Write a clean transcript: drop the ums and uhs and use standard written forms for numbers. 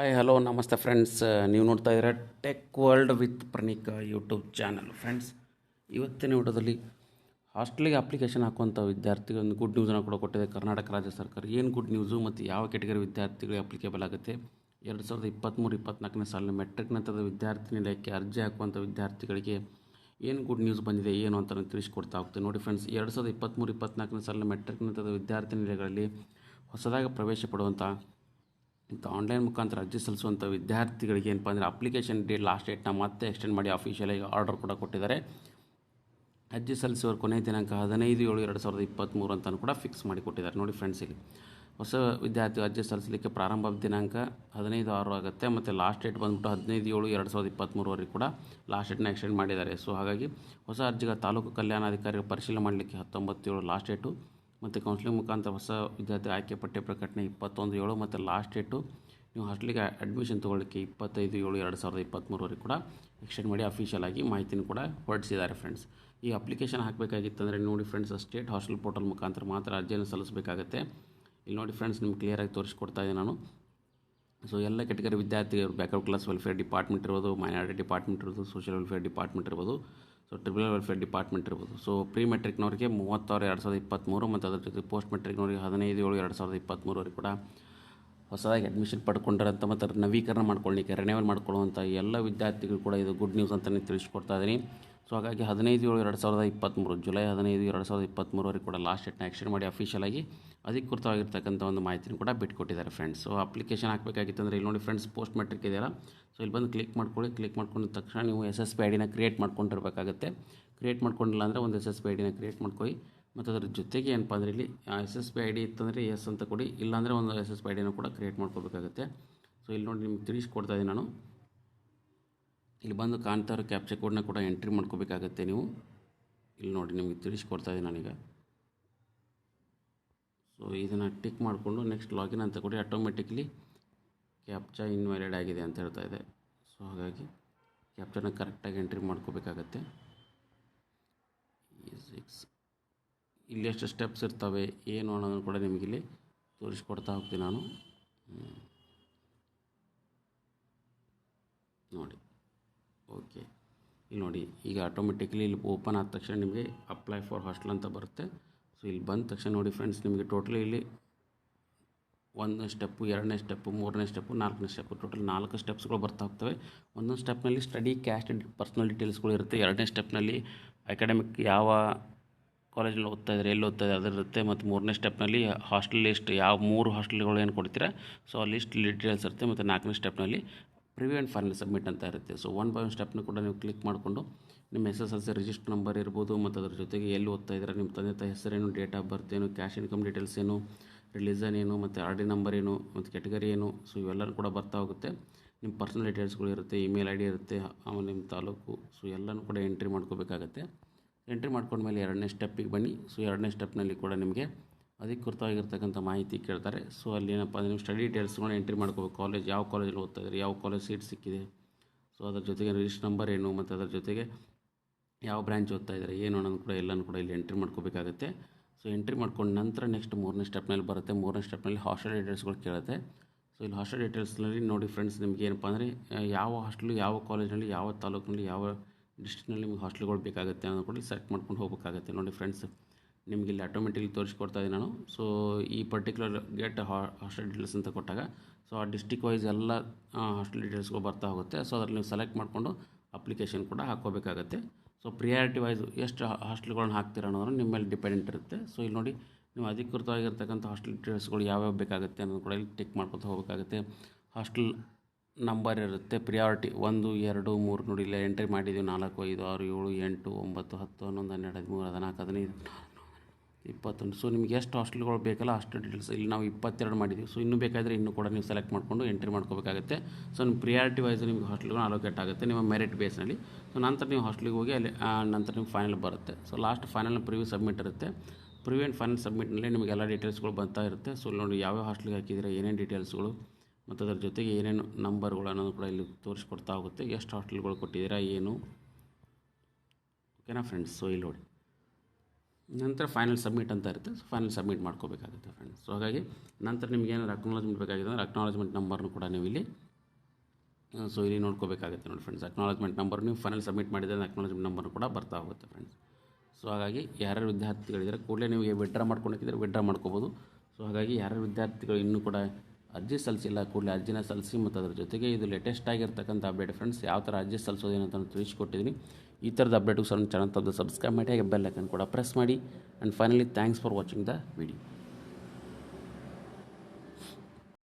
Hi hello ನಮಸ್ತೆ friends. ನೀವು ನೋಡ್ತಾ ಇದ್ದೀರಾ tech world with Praneek YouTube channel. Friends, ಇವತ್ತಿನ ವಿಡಿಯೋದಲ್ಲಿ ಹಾಸ್ಟೆಲಿಗೆ ಅಪ್ಲಿಕೇಶನ್ ಹಾಕುವಂಥ ವಿದ್ಯಾರ್ಥಿಗಳು ಒಂದು ಗುಡ್ ನ್ಯೂಸನ್ನು ಕೂಡ ಕೊಟ್ಟಿದೆ ಕರ್ನಾಟಕ ರಾಜ್ಯ ಸರ್ಕಾರ. ಏನು ಗುಡ್ ನ್ಯೂಸು ಮತ್ತು ಯಾವ ಕೆಟಗರಿ ವಿದ್ಯಾರ್ಥಿಗಳಿಗೆ ಅಪ್ಲಿಕೇಬಲ್ ಆಗುತ್ತೆ, 2023-24ನೇ ಸಾಲಿನ ಮೆಟ್ರಿಕ್ ನಂತರದ ವಿದ್ಯಾರ್ಥಿ ನಿಲಯಕ್ಕೆ ಅರ್ಜಿ ಹಾಕುವಂಥ ವಿದ್ಯಾರ್ಥಿಗಳಿಗೆ ಏನು ಗುಡ್ ನ್ಯೂಸ್ ಬಂದಿದೆ ಏನು ಅಂತ ತಿಳಿಸ್ಕೊಡ್ತಾ ಹೋಗ್ತೇನೆ. ನೋಡಿ ಫ್ರೆಂಡ್ಸ್, 2023-24ನೇ ಸಾಲಿನ ಮೆಟ್ರಿಕ್ ನಂತರದ ವಿದ್ಯಾರ್ಥಿ ನಿಲಯಗಳಲ್ಲಿ ಹೊಸದಾಗಿ ಪ್ರವೇಶ ಪಡುವಂಥ ಆನ್ಲೈನ್ ಮುಖಾಂತರ ಅರ್ಜಿ ಸಲ್ಲಿಸುವಂಥ ವಿದ್ಯಾರ್ಥಿಗಳಿಗೆ ಏನಪ್ಪ ಅಂದರೆ ಅಪ್ಲಿಕೇಶನ್ ಡೇಟ್ ಲಾಸ್ಟ್ ಡೇಟ್ನ ಮತ್ತೆ ಎಕ್ಸ್ಟೆಂಡ್ ಮಾಡಿ ಅಫಿಷಿಯಲಾಗಿ ಆರ್ಡರ್ ಕೂಡ ಕೊಟ್ಟಿದ್ದಾರೆ. ಅರ್ಜಿ ಸಲ್ಲಿಸುವ ಕೊನೆಯ ದಿನಾಂಕ 15/7/2023 ಅಂತಲೂ ಕೂಡ ಫಿಕ್ಸ್ ಮಾಡಿ ಕೊಟ್ಟಿದ್ದಾರೆ. ನೋಡಿ ಫ್ರೆಂಡ್ಸ್, ಇಲ್ಲಿ ಹೊಸ ವಿದ್ಯಾರ್ಥಿ ಅರ್ಜಿ ಸಲ್ಲಿಸಲಿಕ್ಕೆ ಪ್ರಾರಂಭ ದಿನಾಂಕ 15/6 ಆಗುತ್ತೆ ಮತ್ತು ಲಾಸ್ಟ್ ಡೇಟ್ ಬಂದುಬಿಟ್ಟು 15/7/2023 ಕೂಡ ಲಾಸ್ಟ್ ಡೇಟ್ನ ಎಕ್ಸ್ಟೆಂಡ್ ಮಾಡಿದ್ದಾರೆ. ಸೊ ಹಾಗಾಗಿ ಹೊಸ ಅರ್ಜಿಗಳ ತಾಲೂಕು ಕಲ್ಯಾಣಾಧಿಕಾರಿಗಳು ಪರಿಶೀಲನೆ ಮಾಡಲಿಕ್ಕೆ 19/7 ಲಾಸ್ಟ್ ಡೇಟು ಮತ್ತು ಕೌನ್ಸಿಲಿಂಗ್ ಮುಖಾಂತರ ಹೊಸ ವಿದ್ಯಾರ್ಥಿ ಆಯ್ಕೆ ಪಟ್ಟಿ ಪ್ರಕಟಣೆ 21/7 ಮತ್ತು ಲಾಸ್ಟ್ ಡೇಟು ನೀವು ಹಾಸ್ಟೆಲಿಗೆ ಅಡ್ಮಿಷನ್ ತೊಗೊಳ್ಳಿಕ್ಕೆ 25/7/2023 ಕೂಡ ಎಕ್ಸ್ಟೆಂಡ್ ಮಾಡಿ ಅಫಿಷಿಯಲ್ ಆಗಿ ಮಾಹಿತಿನ ಕೂಡ ಹೊರಡಿಸಿದ್ದಾರೆ. ಫ್ರೆಂಡ್ಸ್, ಈ ಅಪ್ಲಿಕೇಶನ್ ಹಾಕಬೇಕಾಗಿತ್ತಂದರೆ ನೋಡಿ ಫ್ರೆಂಡ್ಸ್, ಸ್ಟೇಟ್ ಹಾಸ್ಟೆಲ್ ಪೋರ್ಟಲ್ ಮುಖಾಂತರ ಮಾತ್ರ ಅರ್ಜಿಯನ್ನು ಸಲ್ಲಿಸಬೇಕಾಗುತ್ತೆ. ಇಲ್ಲಿ ನೋಡಿ ಫ್ರೆಂಡ್ಸ್, ನಿಮ್ಗೆ ಕ್ಲಿಯರಾಗಿ ತೋರಿಸ್ಕೊಡ್ತಾ ಇದ್ದೀನಿ ನಾನು. ಸೊ ಎಲ್ಲ ಕೆಟಗರಿ ವಿದ್ಯಾರ್ಥಿಗಳು ಬ್ಯಾಕ್ವರ್ಡ್ ಕ್ಲಾಸ್ ವೆಲ್ಫೇರ್ ಡಿಪಾರ್ಟ್ಮೆಂಟ್ ಇರ್ಬೋದು, ಮೈನಾರಿಟಿ ಡಿಪಾರ್ಟ್ಮೆಂಟ್ ಇರ್ಬೋದು, ಸೋಷಿಯಲ್ ವೆಲ್ಫೇರ್ ಡಿಪಾರ್ಟ್ಮೆಂಟ್ ಇರ್ಬೋದು, ಸೊ ಟ್ರಿಬಲ್ ವೆಲ್ಫೇರ್ ಡಿಪಾರ್ಟ್ಮೆಂಟ್ ಇರ್ಬೋದು. ಸೊ ಪ್ರೀ ಮೆಟ್ರಿಕ್ನವರಿಗೆ 30/6/2023 ಮತ್ತು ಅದರ ಜೊತೆ ಪೋಸ್ಟ್ ಮೆಟ್ರಿಕ್ನವರಿಗೆ 15/7/2023 ಕೂಡ ಹೊಸದಾಗಿ ಅಡ್ಮಿಷನ್ ಪಡ್ಕೊಂಡಿರೋಂಥ ಮತ್ತು ನವೀಕರಣ ಮಾಡ್ಕೊಳ್ಳಿಕ್ಕೆ ರಿನ್ಯೂವಲ್ ಮಾಡ್ಕೊಳ್ಳುವಂಥ ಎಲ್ಲ ವಿದ್ಯಾರ್ಥಿಗಳು ಕೂಡ ಇದು ಗುಡ್ ನ್ಯೂಸ್ ಅಂತಲೇ ತಿಳಿಸ್ಕೊಡ್ತಾ ಇದ್ದೀನಿ. ಸೊ ಹಾಗಾಗಿ 15/7/2023 ಜುಲೈ 15/2023 ಕೂಡ ಲಾಸ್ಟ್ ಡೇಟ್ನ ಎಕ್ಸ್ಟೆಂಡ್ ಮಾಡಿ ಅಫಿಷಿಯಲಾಗಿ ಅಧಿಕೃತವಾಗಿರ್ತಕ್ಕಂಥ ಒಂದು ಮಾಹಿತಿನ ಕೂಡ ಬಿಟ್ಕೊಟ್ಟಿದ್ದಾರೆ. ಫ್ರೆಂಡ್ಸ್, ಸೊ ಅಪ್ಲಿಕೇಶನ್ ಹಾಕಬೇಕಾಗಿತ್ತಂದರೆ ಇಲ್ಲಿ ನೋಡಿ ಫ್ರೆಂಡ್ಸ್, ಪೋಸ್ಟ್ ಮೆಟ್ರಿಕ್ ಇದೆಯಲ್ಲ, ಸೊ ಇಲ್ಲಿ ಬಂದು ಕ್ಲಿಕ್ ಮಾಡ್ಕೊಳ್ಳಿ. ಕ್ಲಿಕ್ ಮಾಡ್ಕೊಂಡ ತಕ್ಷಣ ನೀವು SSB ಐಡಿನ ಕ್ರಿಯೇಟ್ ಮಾಡ್ಕೊಂಡಿರಬೇಕಾಗುತ್ತೆ. ಕ್ರಿಯೇಟ್ ಮಾಡ್ಕೊಂಡಿಲ್ಲ ಅಂದರೆ ಒಂದು SSB ಐಡಿನ ಕ್ರಿಯೇಟ್ ಮಾಡ್ಕೊಳ್ಳಿ. ಮತ್ತು ಅದರ ಜೊತೆಗೆ ಏನಪ್ಪ ಅಂದರೆ ಇಲ್ಲಿ SSB ಐಡಿ ಇತ್ತಂದರೆ ಎಸ್ ಅಂತ ಕೊಡಿ, ಇಲ್ಲಾಂದರೆ ಒಂದು SSB ಐಡಿನ ಕೂಡ ಕ್ರಿಯೇಟ್ ಮಾಡ್ಕೋಬೇಕಾಗುತ್ತೆ. ಸೊ ಇಲ್ಲಿ ನೋಡಿ ನಿಮ್ಗೆ ತಿಳಿಸ್ಕೊಡ್ತಾ ಇದ್ದೀನಿ ನಾನು. ಇಲ್ಲಿ ಬಂದು ಕಾಣ್ತಾ ಇರೋ ಕ್ಯಾಪ್ಚರ್ ಕೋಡ್ನ ಕೂಡ ಎಂಟ್ರಿ ಮಾಡ್ಕೋಬೇಕಾಗತ್ತೆ ನೀವು. ಇಲ್ಲಿ ನೋಡಿ ನಿಮಗೆ ತಿಳಿಸ್ಕೊಡ್ತಾ ಇದ್ದೀನಿ ನಾನೀಗ. ಸೊ ಇದನ್ನು ಟಿಕ್ ಮಾಡಿಕೊಂಡು ನೆಕ್ಸ್ಟ್ ಲಾಗಿನ್ ಅಂತ ಕೊಡಿ. ಆಟೋಮೆಟಿಕ್ಲಿ ಕ್ಯಾಪ್ಚಾ ಇನ್ವ್ಯಾಲಿಡ್ ಆಗಿದೆ ಅಂತ ಹೇಳ್ತಾ ಇದೆ. ಸೊ ಹಾಗಾಗಿ ಕ್ಯಾಪ್ಚರ್ನ ಕರೆಕ್ಟಾಗಿ ಎಂಟ್ರಿ ಮಾಡ್ಕೋಬೇಕಾಗತ್ತೆ. ಇಲ್ಲಿ ಎಷ್ಟು ಸ್ಟೆಪ್ಸ್ ಇರ್ತವೆ ಏನು ಅನ್ನೋದನ್ನು ಕೂಡ ನಿಮಗಿಲ್ಲಿ ತೋರಿಸ್ಕೊಡ್ತಾ ಹೋಗ್ತೀನಿ ನಾನು. ನೋಡಿ, ಓಕೆ, ಇಲ್ಲಿ ನೋಡಿ ಈಗ ಆಟೋಮೆಟಿಕ್ಲಿ ಇಲ್ಲಿ ಓಪನ್ ಆದ ತಕ್ಷಣ ನಿಮಗೆ ಅಪ್ಲೈ ಫಾರ್ ಹಾಸ್ಟೆಲ್ ಅಂತ ಬರುತ್ತೆ. ಸೊ ಇಲ್ಲಿ ಬಂದ ತಕ್ಷಣ ನೋಡಿ ಫ್ರೆಂಡ್ಸ್, ನಿಮಗೆ ಟೋಟಲಿ ಇಲ್ಲಿ 1ನೇ ಸ್ಟೆಪ್ಪು, 2ನೇ ಸ್ಟೆಪ್ಪು, 3ನೇ ಸ್ಟೆಪ್ಪು, 4ನೇ ಸ್ಟೆಪ್ಪು, ಟೋಟಲ್ 4 ಸ್ಟೆಪ್ಸ್ಗಳು ಬರ್ತಾ ಹೋಗ್ತವೆ. ಒಂದೊಂದು ಸ್ಟೆಪ್ನಲ್ಲಿ ಸ್ಟಡಿ, ಕ್ಯಾಸ್ಟ್, ಪರ್ಸ್ನಲ್ ಡೀಟೇಲ್ಸ್ಗಳು ಇರುತ್ತೆ. 2ನೇ ಸ್ಟೆಪ್ನಲ್ಲಿ ಅಕಾಡೆಮಿಕ್ ಯಾವ ಕಾಲೇಜಲ್ಲಿ ಓದ್ತಾ ಇದ್ದಾರೆ, ಎಲ್ಲಿ ಓದ್ತಾ ಇದ್ದಾರೆ ಅದರಿರುತ್ತೆ. ಮತ್ತು 3ನೇ ಸ್ಟೆಪ್ನಲ್ಲಿ ಹಾಸ್ಟೆಲ್ ಲಿಸ್ಟ್, ಯಾವ 3 ಹಾಸ್ಟೆಲ್ಗಳು ಏನು ಕೊಡ್ತೀರಾ ಸೊ ಆ ಲಿಸ್ಟ್ ಡೀಟೇಲ್ಸ್ ಇರುತ್ತೆ. ಮತ್ತು 4ನೇ ಸ್ಟೆಪ್ನಲ್ಲಿ ಪ್ರಿವ್ಯೂ ಆ್ಯಂಡ್ ಫೈನಲ್ ಸಬ್ಮಿಟ್ ಅಂತ ಇರುತ್ತೆ. ಸೊ 1 ಬೈ 1 ಸ್ಟೆಪ್ನ ಕೂಡ ನೀವು ಕ್ಲಿಕ್ ಮಾಡಿಕೊಂಡು ನಿಮ್ಮ SSLC ರಿಜಿಸ್ಟರ್ ನಂಬರ್ ಇರ್ಬೋದು, ಮತ್ತು ಅದ್ರ ಜೊತೆಗೆ ಎಲ್ಲಿ ಓದ್ತಾ ಇದ್ದಾರೆ, ನಿಮ್ಮ ತಂದೆ ತಾಯಿ ಹೆಸರೇನು, ಡೇಟ್ ಆಫ್ ಬರ್ತ್ ಏನು, ಕ್ಯಾಶ್ ಇನ್ಕಮ್ ಡೀಟೇಲ್ಸ್ ಏನು, ರಿಲೀಸನ್ ಏನು, ಮತ್ತು RD ನಂಬರ್ ಏನು, ಮತ್ತು ಕೆಟಗರಿ ಏನು, ಸೊ ಇವೆಲ್ಲರೂ ಕೂಡ ಬರ್ತಾ ಹೋಗುತ್ತೆ. ನಿಮ್ಮ ಪರ್ಸನಲ್ ಡೀಟೇಲ್ಸ್ಗಳು ಇರುತ್ತೆ, ಇಮೇಲ್ ID ಇರುತ್ತೆ, ಆಮೇಲೆ ನಿಮ್ಮ ತಾಲೂಕು, ಸೊ ಎಲ್ಲನೂ ಕೂಡ ಎಂಟ್ರಿ ಮಾಡ್ಕೋಬೇಕಾಗತ್ತೆ. ಎಂಟ್ರಿ ಮಾಡ್ಕೊಂಡ್ಮೇಲೆ 2ನೇ ಸ್ಟೆಪ್ಪಿಗೆ ಬನ್ನಿ. ಸೊ 2ನೇ ಸ್ಟೆಪ್ನಲ್ಲಿ ಕೂಡ ನಿಮಗೆ ಅಧಿಕೃತವಾಗಿರ್ತಕ್ಕಂಥ ಮಾಹಿತಿ ಕೇಳ್ತಾರೆ. ಸೊ ಅಲ್ಲಿ ಏನಪ್ಪ ಅಂದರೆ ನೀವು ಸ್ಟಡಿ ಡೀಟೇಲ್ಸ್ಗಳನ್ನ ಎಂಟ್ರಿ ಮಾಡ್ಕೋಬೇಕು. ಕಾಲೇಜ್ ಯಾವ ಕಾಲೇಜಲ್ಲಿ ಓದ್ತಾ ಇದ್ದಾರೆ, ಯಾವ ಕಾಲೇಜ್ ಸೀಟ್ ಸಿಕ್ಕಿದೆ, ಸೊ ಅದ್ರ ಜೊತೆಗೆ ರಿಜಿಸ್ಟರ್ ನಂಬರ್ ಏನು, ಮತ್ತು ಅದರ ಜೊತೆಗೆ ಯಾವ ಬ್ರ್ಯಾಂಚ್ ಓದ್ತಾ ಇದ್ದಾರೆ ಏನು ಅನ್ನೋದು ಕೂಡ ಎಲ್ಲನೂ ಕೂಡ ಇಲ್ಲಿ ಎಂಟ್ರಿ ಮಾಡ್ಕೋಬೇಕಾಗುತ್ತೆ. ಸೊ ಎಂಟ್ರಿ ಮಾಡ್ಕೊಂಡು ನಂತರ ನೆಕ್ಸ್ಟ್ 3ನೇ ಸ್ಟೆಪ್ನಲ್ಲಿ ಬರುತ್ತೆ. 3ನೇ ಸ್ಟೆಪ್ನಲ್ಲಿ ಹಾಸ್ಟೆಲ್ ಡೀಟೇಲ್ಸ್ಗಳು ಕೇಳುತ್ತೆ. ಸೊ ಇಲ್ಲಿ ಹಾಸ್ಟೆಲ್ ಡೀಟೇಲ್ಸ್ನಲ್ಲಿ ನೋಡಿ ಫ್ರೆಂಡ್ಸ್, ನಿಮ್ಗೆ ಏನಪ್ಪ ಅಂದರೆ ಯಾವ ಹಾಸ್ಟೆಲು, ಯಾವ ಕಾಲೇಜ್ನಲ್ಲಿ, ಯಾವ ತಾಲೂಕಿನಲ್ಲಿ, ಯಾವ ಡಿಸ್ಟ್ರಿಕ್ಟ್ನಲ್ಲಿ ನಿಮಗೆ ಹಾಸ್ಟೆಲ್ಗಳು ಬೇಕಾಗುತ್ತೆ ಅನ್ನೋದು ಕೂಡ ಸೆಲೆಕ್ಟ್ ಮಾಡ್ಕೊಂಡು ಹೋಗಬೇಕಾಗುತ್ತೆ. ನೋಡಿ ಫ್ರೆಂಡ್ಸ್, ನಿಮಗೆ ಇಲ್ಲಿ ಆಟೋಮೆಟಿಕ್ಲಿ ತೋರಿಸ್ಕೊಡ್ತಾ ಇದ್ದೀನಿ ನಾನು. ಸೊ ಈ ಪರ್ಟಿಕ್ಯುಲರ್ ಗೆಟ್ ಹಾಸ್ಟೆಲ್ ಡೀಟೇಲ್ಸ್ ಅಂತ ಕೊಟ್ಟಾಗ ಸೊ ಆ ಡಿಸ್ಟಿಕ್ ವೈಸ್ ಎಲ್ಲ ಹಾಸ್ಟೆಲ್ ಡೀಟೇಲ್ಸ್ಗಳು ಬರ್ತಾ ಹೋಗುತ್ತೆ. ಸೊ ಅದ್ರಲ್ಲಿ ನೀವು ಸೆಲೆಕ್ಟ್ ಮಾಡಿಕೊಂಡು ಅಪ್ಲಿಕೇಶನ್ ಕೂಡ ಹಾಕ್ಕೋಬೇಕಾಗತ್ತೆ. ಸೊ ಪ್ರಿಯಾರಿಟಿ ವೈಸ್ ಎಷ್ಟು ಹಾಸ್ಟೆಲ್ಗಳನ್ನ ಹಾಕ್ತೀರ ಅನ್ನೋದನ್ನು ನಿಮ್ಮ ಮೇಲೆ ಡಿಪೆಂಡೆಂಟ್ ಇರುತ್ತೆ. ಸೊ ಇಲ್ಲಿ ನೋಡಿ ನೀವು ಅಧಿಕೃತವಾಗಿರ್ತಕ್ಕಂಥ ಹಾಸ್ಟೆಲ್ ಡೀಟೇಲ್ಸ್ಗಳು ಯಾವ್ಯಾವ ಬೇಕಾಗುತ್ತೆ ಅನ್ನೋದು ಕೂಡ ಇಲ್ಲಿ ಟಿಕ್ ಮಾಡ್ಕೊತಾ ಹೋಗಬೇಕಾಗುತ್ತೆ. ಹಾಸ್ಟೆಲ್ ನಂಬರ್ ಇರುತ್ತೆ, ಪ್ರಿಯಾರಿಟಿ 1, 2, 3 ನೋಡಿ ಇಲ್ಲ ಎಂಟ್ರಿ ಮಾಡಿದ್ದೀವಿ. 4, 5, 6, 7, 8, 9, 10, 11, 12, 13, 14, 15, 21. ಸೊ ನಿಮ್ಗೆ ಎಷ್ಟು ಹಾಸ್ಟೆಲ್ಗಳು ಬೇಕಲ್ಲ ಅಷ್ಟು ಡೀಟೇಲ್ಸ್ ಇಲ್ಲಿ ನಾವು 22 ಮಾಡಿದ್ದೀವಿ. ಸೊ ಇನ್ನೂ ಬೇಕಾದರೆ ಇನ್ನೂ ಕೂಡ ನೀವು ಸೆಲೆಕ್ಟ್ ಮಾಡಿಕೊಂಡು ಎಂಟ್ರಿ ಮಾಡ್ಕೋಬೇಕಾಗುತ್ತೆ. ಸೊ ನಿಮ್ಮ ಪ್ರಿಯಾರಿಟಿ ವೈಸ್ ನಿಮಗೆ ಹಾಸ್ಟೆಲ್ಗಳು ಅಲೋಕೇಟ್ ಆಗುತ್ತೆ ನಿಮ್ಮ ಮೆರಿಟ್ ಬೇಸ್ನಲ್ಲಿ. ಸೊ ನಂತರ ನೀವು ಹಾಸ್ಟೆಲಿಗೆ ಹೋಗಿ ಅಲ್ಲಿ ನಂತರ ನಿಮ್ಗೆ ಫೈನಲ್ ಬರುತ್ತೆ. ಸೊ ಲಾಸ್ಟ್ ಫೈನಲ್ನ ಪ್ರಿವ್ಯೂ ಸಬ್ಮಿಟ್ ಇರುತ್ತೆ. ಪ್ರಿವ್ಯೂ ಆ್ಯಂಡ್ ಫೈನಲ್ ಸಬ್ಮಿಟ್ನಲ್ಲಿ ನಿಮಗೆಲ್ಲ ಡೀಟೇಲ್ಸ್ಗಳು ಬರ್ತಾ ಇರುತ್ತೆ. ಸೊ ನೋಡಿ ಯಾವ್ಯಾವ ಹಾಸ್ಟೆಲ್ಗೆ ಹಾಕಿದರೆ ಏನೇನು ಡೀಟೇಲ್ಸ್ಗಳು ಮತ್ತು ಅದರ ಜೊತೆಗೆ ಏನೇನು ನಂಬರ್ಗಳು ಅನ್ನೋದು ಕೂಡ ಇಲ್ಲಿ ತೋರಿಸ್ಕೊಡ್ತಾ ಹೋಗುತ್ತೆ. ಎಷ್ಟು ಹಾಸ್ಟೆಲ್ಗಳು ಕೊಟ್ಟಿದ್ದೀರಾ ಏನು, ಓಕೆನಾ ಫ್ರೆಂಡ್ಸ್. ಸೊ ಇಲ್ಲಿ ನೋಡಿ ನಂತರ ಫೈನಲ್ ಸಬ್ಮಿಟ್ ಅಂತ ಇರುತ್ತೆ. ಸೊ ಫೈನಲ್ ಸಬ್ಮಿಟ್ ಮಾಡ್ಕೋಬೇಕಾಗುತ್ತೆ ಫ್ರೆಂಡ್ಸ್. ಸೊ ಹಾಗಾಗಿ ನಂತರ ನಿಮ್ಗೆ ಏನಾದ್ರು ಅಕ್ನಾಲಜ್ಮೆಂಟ್ ಬೇಕಾಗಿದೆ ಅಂದರೆ ಅಕ್ನಾಲಜ್ಮೆಂಟ್ ನಂಬರ್ನು ಕೂಡ ನೀವು ಇಲ್ಲಿ ಸೊ ಇಲ್ಲಿ ನೋಡ್ಕೋಬೇಕಾಗುತ್ತೆ ನೋಡಿ ಫ್ರೆಂಡ್ಸ್. ಅಕ್ನಾಲಜ್ಮೆಂಟ್ ನಂಬರ್ ನೀವು ಫೈನಲ್ ಸಬ್ಮಿಟ್ ಮಾಡಿದರೆ ಅಕ್ನಾಲಜ್ಮೆಂಟ್ ನಂಬರ್ ಕೂಡ ಬರ್ತಾ ಹೋಗುತ್ತೆ ಫ್ರೆಂಡ್ಸ್. ಸೊ ಹಾಗಾಗಿ ಯಾರ್ಯಾರು ವಿದ್ಯಾರ್ಥಿಗಳಿದ್ದಾರೆ ಕೂಡಲೇ ನೀವು ವಿಡ್ರಾ ಮಾಡ್ಕೊಂಡಿದ್ದರೆ ವಿಡ್ರಾ ಮಾಡ್ಕೋಬೋದು. ಸೊ ಹಾಗಾಗಿ ಯಾರ್ಯಾರು ವಿದ್ಯಾರ್ಥಿಗಳು ಇನ್ನೂ ಕೂಡ ಅರ್ಜಿ ಸಲ್ಲಿಸಿಲ್ಲ ಕೂಡಲೇ ಅರ್ಜಿನ ಸಲ್ಲಿಸಿ, ಮತ್ತು ಅದ್ರ ಜೊತೆಗೆ ಇದು ಲೇಟೆಸ್ಟ್ ಆಗಿರ್ತಕ್ಕಂಥ ಅಪ್ಡೇಟ್ ಫ್ರೆಂಡ್ಸ್. ಯಾವ ಥರ ಅರ್ಜಿ ಸಲ್ಲಿಸೋದೇನು ಅಂತ ತಿಳಿಸ್ಕೊಟ್ಟಿದ್ದೀನಿ. ಈ ಥರದ ಅಪ್ಡೇಟು ಚಾನಲ್ ಸಬ್ಸ್ಕ್ರೈಬ್ ಮಾಡಿ, ಹಾಗೆ ಬೆಲ್ ಐಕನ್ ಕೂಡ ಪ್ರೆಸ್ ಮಾಡಿ. And finally thanks for watching the video.